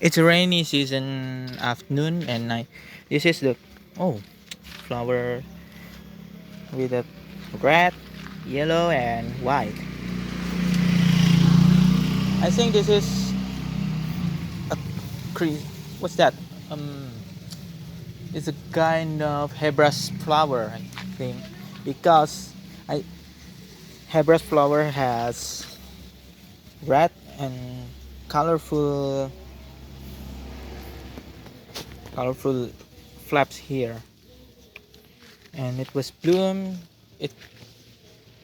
It's a rainy season afternoon and night. This is the oh flower with a red, yellow, and white. I think this is a what's that? Um, it's a kind of hairbrush flower, I think, because I hairbrush flower has red and colorful colorful flaps here, and it was bloom. It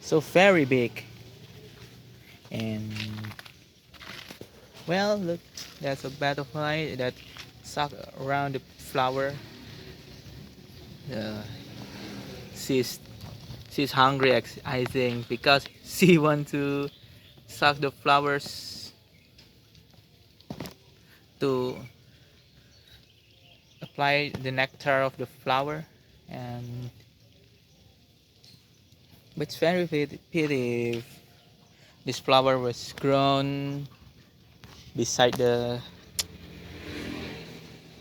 so very big, and well, look, there's a butterfly that suck around the flower. Uh, she's she's hungry, I think, because she want to suck the flowers to apply the nectar of the flower, and but it's very pity if this flower was grown beside the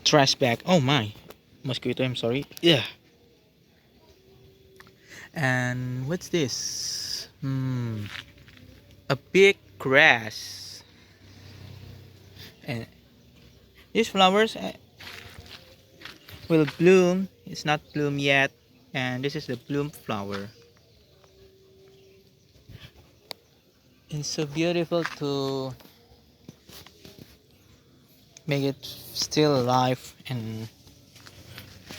trash bag. Oh my, mosquito! I'm sorry. Yeah. And what's this? A big grass. And these flowers will bloom. It's not bloom yet, and this is the bloom flower. It's so beautiful to make it still alive and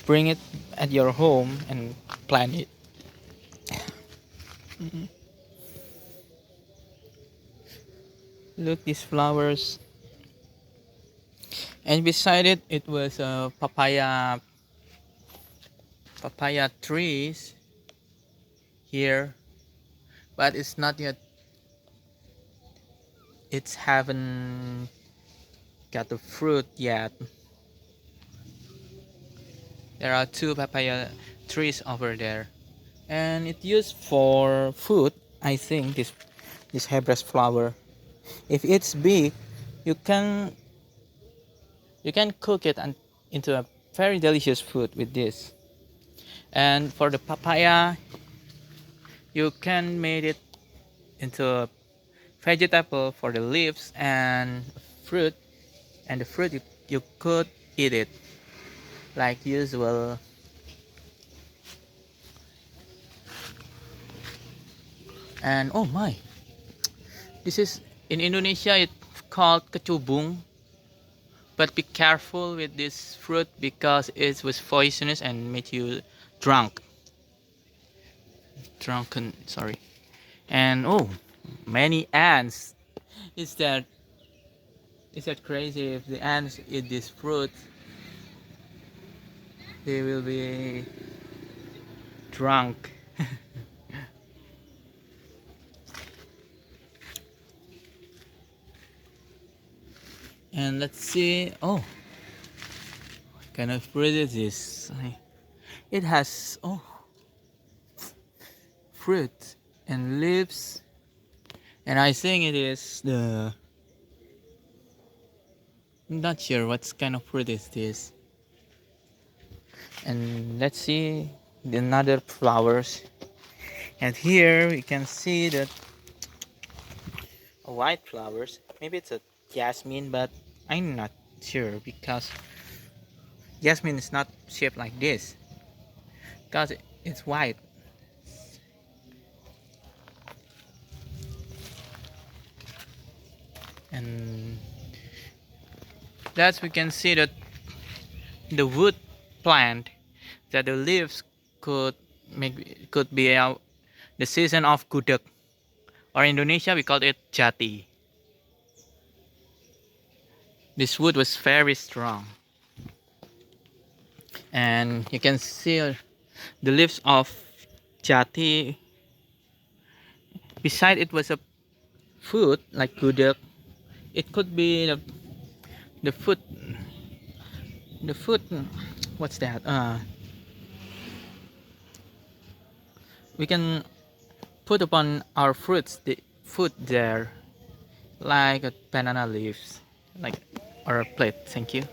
bring it at your home and plant it. Look, these flowers. And beside it, it was a papaya trees here, but it's not yet. It's haven't got the fruit yet. There are two papaya trees over there, and it used for food. I think this hairbrush flower. If it's big, you can you can cook it and into a very delicious food with this. And for the papaya, you can make it into a vegetable for the leaves and fruit. And the fruit you could eat it like usual. And oh my, this is in Indonesia it's called kecubung, but be careful with this fruit because it was poisonous and made you drunk drunken, sorry. And oh, many ants. Is that is that crazy? If the ants eat this fruit, they will be drunk. And let's see. Oh, what kind of fruit is this? It has fruit and leaves, and I think it is the. I'm not sure what kind of fruit is this. And let's see the another flowers. And here we can see that white flowers. Maybe it's a jasmine, but I'm not sure because jasmine is not shaped like this because it's white. And thus we can see that the wood plant, that the leaves could be the season of gudeg, or in Indonesia we call it jati. This wood was very strong, and you can see the leaves of jati. Beside it was a food like gudeg. It could be the food the food. What's that? We can put upon our fruits the food there, like banana leaves, like or a plate. Thank you.